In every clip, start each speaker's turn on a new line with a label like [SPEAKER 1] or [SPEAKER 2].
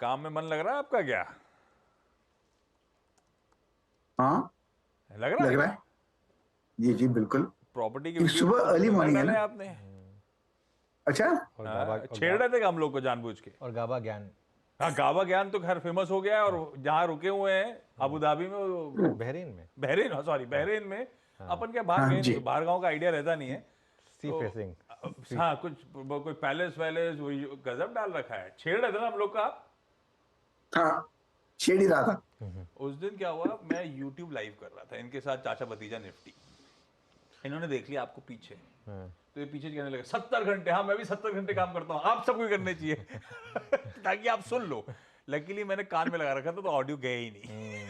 [SPEAKER 1] काम में मन लग रहा है आपका क्या?
[SPEAKER 2] हाँ,
[SPEAKER 1] लग रहा
[SPEAKER 2] लग रहा
[SPEAKER 1] है।
[SPEAKER 2] है। जी जी बिल्कुल।
[SPEAKER 1] प्रॉपर्टी की
[SPEAKER 2] ये
[SPEAKER 1] वीडियो
[SPEAKER 2] सुबह
[SPEAKER 1] कुछ
[SPEAKER 2] अर्ली
[SPEAKER 1] कर
[SPEAKER 2] मॉर्निंग है
[SPEAKER 1] डाले
[SPEAKER 2] ना।
[SPEAKER 1] आपने।
[SPEAKER 2] अच्छा।
[SPEAKER 3] और गाबा
[SPEAKER 1] छेड़ रहे थे हम लोग को जानबूझ के।
[SPEAKER 3] और गाबा ज्ञान
[SPEAKER 1] हाँ, गावा ज्ञान तो खैर फेमस हो गया है, और जहाँ रुके हुए हैं अबू धाबी में,
[SPEAKER 3] बहरीन में
[SPEAKER 1] बहरीन, सॉरी बहरीन में। अपन क्या बाहर
[SPEAKER 2] हाँ
[SPEAKER 1] गए
[SPEAKER 2] जी।
[SPEAKER 1] नहीं, बाहर गाँव का आइडिया रहता नहीं है।
[SPEAKER 3] सी
[SPEAKER 1] तो
[SPEAKER 3] फेसिंग
[SPEAKER 1] हाँ, कुछ कोई पैलेस वैलेस वही गजब डाल रखा है। छेड़ रहे थे ना हम लोग का।
[SPEAKER 2] हाँ, छेड़ ही रहा था।
[SPEAKER 1] उस दिन क्या हुआ, मैं यूट्यूब लाइव कर रहा था इनके साथ, चाचा भतीजा निफ्टी। इन्होंने देख लिया आपको पीछे, तो ये पीछे से कहने लगे 70 घंटे। हाँ, मैं भी 70 घंटे काम करता हूँ, आप सबको करने चाहिए ताकि आप सुन लो। लकीली मैंने कान में लगा रखा था, तो ऑडियो गया ही नहीं।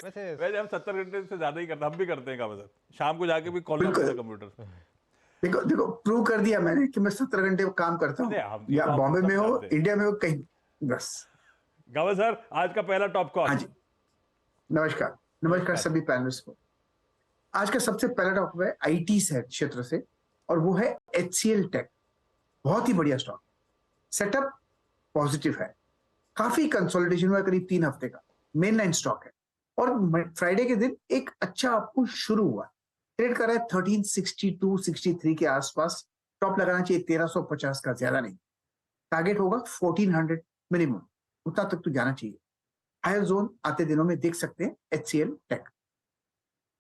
[SPEAKER 1] वैसे हम 70 घंटे से ज्यादा ही करते, हम भी करते हैं काम सर। शाम को जाके भी खोलना पड़ता है
[SPEAKER 2] बिल्कुल।
[SPEAKER 1] कंप्यूटर।
[SPEAKER 2] देखो देखो, प्रूव कर दिया मैंने कि मैं 70 घंटे काम करता हूँ।
[SPEAKER 1] अरे हम, ये
[SPEAKER 2] या
[SPEAKER 1] तो हम
[SPEAKER 2] बॉम्बे
[SPEAKER 1] सब
[SPEAKER 2] में हो,
[SPEAKER 1] जानते हैं।
[SPEAKER 2] इंडिया में हो, कहीं। बस।
[SPEAKER 1] गावा सर, आज का पहला टॉप कॉल।
[SPEAKER 2] हाँ जी। नमस्कार। नमस्कार
[SPEAKER 1] नमस्कार
[SPEAKER 2] सभी पैनलिस्ट को। आज का सबसे पहला टॉपिक है आईटी क्षेत्र से, और वो है एचसीएल टेक। बहुत ही बढ़िया स्टॉक। सेटअप पॉजिटिव है। काफी कंसोलिडेशन हुआ, करीब 3 हफ्ते का मेन लाइन स्टॉक है। और फ्राइडे के दिन एक अच्छा आपको शुरू हुआ, ट्रेड कर रहा है 1362-63 के आसपास। टॉप लगाना चाहिए 1350 का, ज्यादा नहीं। टारगेट होगा 1400 मिनिमम, उतना तक तो जाना चाहिए। हायर जोन आते दिनों में देख सकते हैं HCL Tech.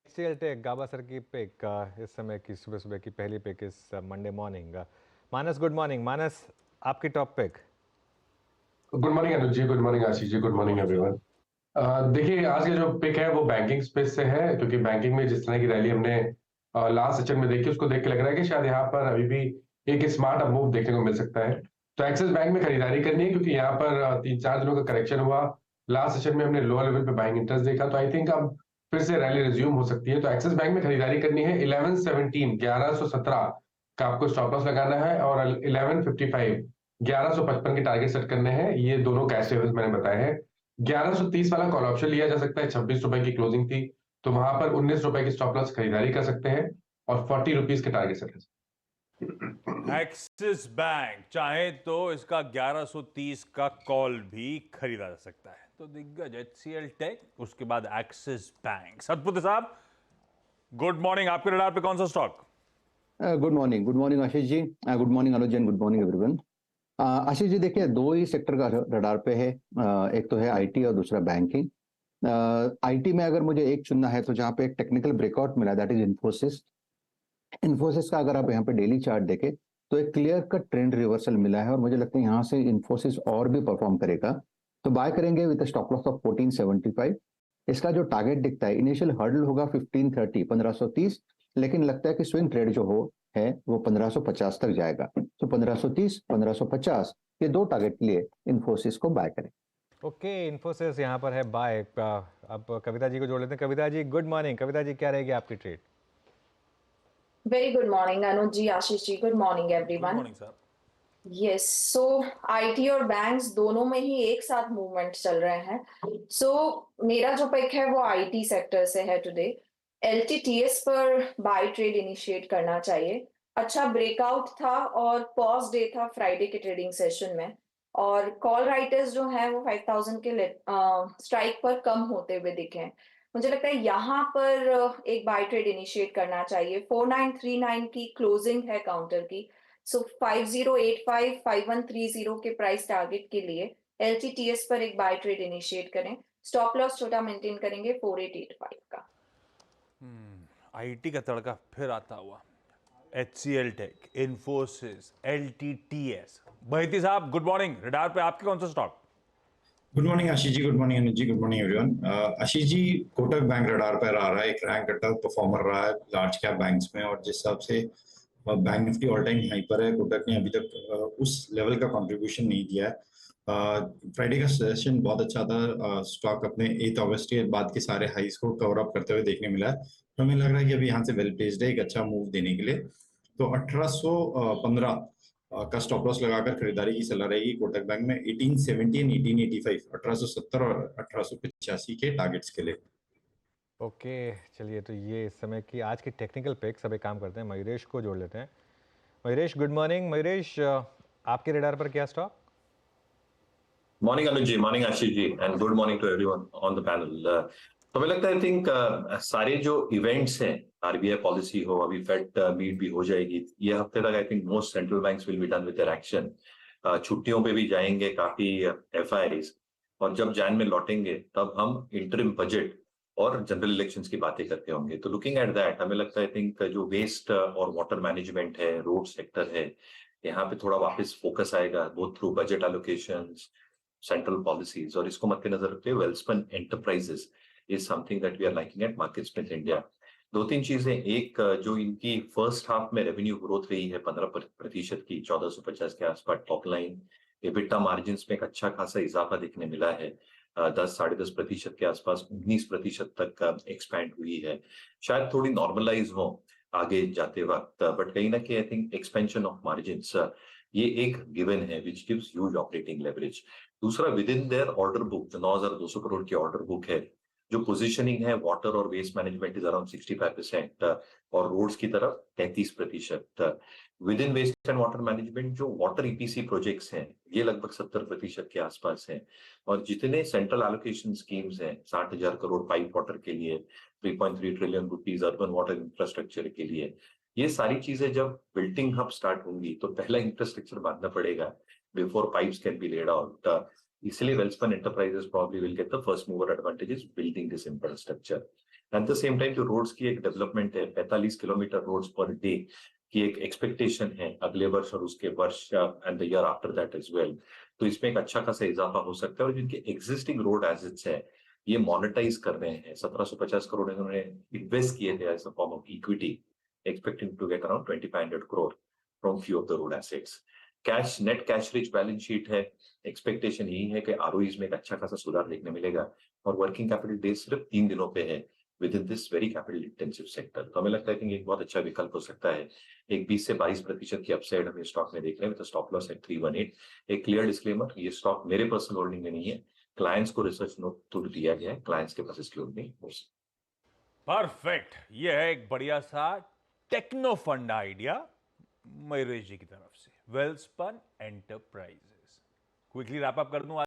[SPEAKER 3] HCL Tech Gaba sir की पिक इस समय की सुबह सुबह की पहली पिक इस Monday morning. Manas, good morning. Manas, आपकी top pick.
[SPEAKER 4] Good morning Anuj ji, good morning Ashish ji, good
[SPEAKER 1] good
[SPEAKER 4] morning
[SPEAKER 1] morning sir.
[SPEAKER 4] Everyone. देखिए, आज का जो पिक है वो बैंकिंग स्पेस से है, क्योंकि बैंकिंग में जिस तरह की रैली हमने लास्ट सेशन में देखी, उसको देख के लग रहा है कि शायद यहाँ पर अभी भी एक स्मार्ट अप मूव देखने को मिल सकता है। तो एक्सिस बैंक में खरीदारी करनी है, क्योंकि यहाँ पर 3-4 दिनों का करेक्शन हुआ। लास्ट सेशन में हमने लोअर लेवल पे बाइंग इंटरेस्ट देखा, तो आई थिंक अब फिर से रैली रिज्यूम हो सकती है। तो एक्सिस बैंक में खरीदारी करनी है। 1117 का आपको स्टॉप लॉस लगाना है, और 1155 के टारगेट सेट करने हैं। ये दोनों कैश लेवल्स मैंने बताए हैं। 1130 वाला कॉल ऑप्शन लिया जा सकता है, 26 रुपए की क्लोजिंग थी, तो वहां पर 19 रुपए की स्टॉप लॉस खरीदारी कर सकते हैं, और 40 रुपीज के टारगेट सेट कर सकते हैं।
[SPEAKER 1] एक्सिस बैंक चाहे तो इसका 1130 का कॉल भी खरीदा जा सकता है। तो दिग्गज एचसीएल टेक, उसके बाद एक्सिस बैंक। सतपुत्र साहब, गुड मॉर्निंग। आपके रडार पे कौन सा stock?
[SPEAKER 5] Good morning Ashish ji. Good morning Anuj ji, good morning everyone. Ashish जी, देखिए, दो ही सेक्टर का रडार पे है। एक तो है आईटी और दूसरा बैंकिंग। आईटी में अगर मुझे एक चुनना है तो जहाँ पे एक टेक्निकल ब्रेकआउट मिला, दैट इज इन्फोसिस। इन्फोसिस का अगर आप यहाँ पे डेली चार्ट देखें तो एक क्लियर कट ट्रेंड रिवर्सल मिला है, और मुझे लगता है यहाँ से इन्फोसिस और भी परफॉर्म करेगा। तो बाय करेंगे विद स्टॉप लॉस ऑफ 1475। इसका जो टारगेट दिखता है, इनिशियल हर्डल होगा 1530, 1530, लेकिन लगता है कि स्विंग ट्रेड जो हो है वो 1550 तक जाएगा। तो 1530, 1550, ये दो टारगेट के लिए इन्फोसिस को बाय करें।
[SPEAKER 3] ओके, इन्फोसिस यहाँ पर है बाय। अब कविता जी को जोड़ लेते हैं। Kavita ji, good morning. कविता जी, क्या रहेगी आपकी trade?
[SPEAKER 6] Very good morning, Anuj ji, Ashish ji. Good morning,
[SPEAKER 1] good
[SPEAKER 6] everyone.
[SPEAKER 1] Morning sir.
[SPEAKER 6] Yes, so IT और बैंक्स दोनों में ही एक साथ मूवमेंट चल रहे हैं। So मेरा जो पिक है वो IT सेक्टर से है टुडे। LTTS पर बाय ट्रेड इनिशिएट करना चाहिए। अच्छा ब्रेकआउट था और पॉज डे था फ्राइडे के ट्रेडिंग सेशन में, और कॉल राइटर्स जो है वो 5000 के स्ट्राइक पर कम होते हुए दिखे हैं। मुझे लगता है यहाँ पर एक बाय ट्रेड इनिशिएट करना चाहिए। 4939 की क्लोजिंग है काउंटर की। सो 5085 5130 के प्राइस टारगेट के लिए एलटीटीएस पर एक बाय ट्रेड इनिशिएट करें। स्टॉप लॉस छोटा मेंटेन करेंगे 4885 का।
[SPEAKER 1] आईटी का तड़का फिर आता हुआ। HCL tech, Infosys, LTTS. बहती साहब, गुड मॉर्निंग। रडार पे आपके कौन सा stock?
[SPEAKER 7] Good morning Ashish ji, good morning Anuj ji, good morning everyone. Ashish ji, Kotak bank radar पर आ रहा है, एक रैंक कटर परफॉर्मर रहा है लार्ज कैप बैंक्स में, और जिस हिसाब से bank Nifty all time high पर है, कोटक ने अभी तक उस लेवल का कंट्रीब्यूशन नहीं दिया है। फ्राइडे का सेशन बहुत अच्छा था। स्टॉक अपने 8 अगस्त के बाद के सारे हाईज को कवर अप करते हुए देखने मिला है, तो हमें लग रहा है कि अभी यहाँ से वेल प्लेस्ड है एक अच्छा मूव देने के लिए। तो 1815 का स्टॉप लॉस लगाकर खरीदारी की सलाह रहेगी कोटक बैंक में। 1870 एंड 1885, 1870 और 1885 के टारगेट्स के लिए।
[SPEAKER 3] ओके, चलिए, तो ये इस समय की आज की टेक्निकल पिक। सब एक काम करते हैं, मयूरेश को जोड़ लेते हैं। Mayuresh, good morning. मयूरेश, आपके रडार पर क्या stock?
[SPEAKER 8] Morning Anuj ji, morning Ashish ji, and good morning to everyone on the panel. तो मुझे लगता है आई थिंक सारे जो इवेंट्स हैं, आरबीआई पॉलिसी हो, अभी फेड मीट भी हो जाएगी ये हफ्ते तक। I think most central banks will be done with their action. छुट्टियों पे भी जाएंगे काफी एफआईआईज, और जब जैन में लौटेंगे तब हम इंटरिम बजट और जनरल इलेक्शंस की बातें करते होंगे। तो लुकिंग एट दैट, हमें लगता है आई थिंक जो वेस्ट और वाटर मैनेजमेंट है, रोड सेक्टर है, यहाँ पे थोड़ा वापस फोकस आएगा, both through budget allocations, central policies, और इसको मद्देनजर रखते हुए Welspun Enterprises is something that we are liking at Marketspace India. दो तीन चीजें, एक जो इनकी फर्स्ट हाफ में रेवेन्यू ग्रोथ रही है 15% की, 1450 के आसपास टॉप लाइन, एबिटा मार्जिन में एक अच्छा खासा इजाफा देखने मिला है, 10-10.5% के आसपास 19% तक एक्सपैंड हुई है। शायद थोड़ी नॉर्मलाइज हो आगे जाते वक्त, बट कहीं ना कहीं I think expansion of margins ये एक गिवन है which gives huge operating leverage. दूसरा, within their order book, जो 9,200 करोड़ की ऑर्डर बुक है, जो पोजीशनिंग है वाटर और वेस्ट मैनेजमेंट इज अराउंड 65% और रोड्स की तरफ 33%। Within waste and water management जो वाटर ईपीसी प्रोजेक्ट्स हैं ये लगभग 70% के आसपास हैं, और जितने सेंट्रल एलोकेशन स्कीम्स हैं 60,000 करोड़ पाइप वाटर के लिए, 3.3 trillion rupees urban water infrastructure के लिए, ये सारी चीजें जब बिल्डिंग हब स्टार्ट होंगी तो पहला इंफ्रास्ट्रक्चर बांधना पड़ेगा before pipes can be laid out. इसलिए Welspun Enterprises probably will get the first mover advantages building this infrastructure. At the same time जो रोड्स की एक डेवलपमेंट है, 45 किलोमीटर रोड्स पर डे की एक एक्सपेक्टेशन है अगले वर्ष और उसके वर्ष and the year after that as well. तो इसमें एक अच्छा खासा इजाफा हो सकता है, और जिनके एग्जिस्टिंग रोड एसेट्स है ये मोनेटाइज कर रहे हैं। 1750 करोड़ इन्होंने इन्वेस्ट किए थे as a form of equity, expecting to get around 2500 crore from few of the road assets. Cash, net cash rich balance sheet है, एक्सपेक्टेशन यही है कि आरओईज में एक अच्छा खासा सुधार देखने मिलेगा, और वर्किंग कैपिटल डेज सिर्फ 3 दिनों पे है with in this very capital intensive sector. तो हमें लगता है कि एक बहुत अच्छा विकल्प हो सकता है। एक 20 से 22% की अपसाइड हम स्टॉक में देख रहे हैं विद स्टॉप लॉस एट 318। एक क्लियर डिस्क्लेमर, ये स्टॉक मेरे पर्सनल होल्डिंग में नहीं है, क्लाइंट्स को रिसर्च नोट तो दिया गया है, क्लाइंट्स के पास इसकी होल्डिंग हो सकती।
[SPEAKER 1] परफेक्ट, ये है एक बढ़िया सा टेक्नो फंड आइडिया मयूरेश जी की तरफ से, Welspun enterprises. Quickly wrap up कर दूं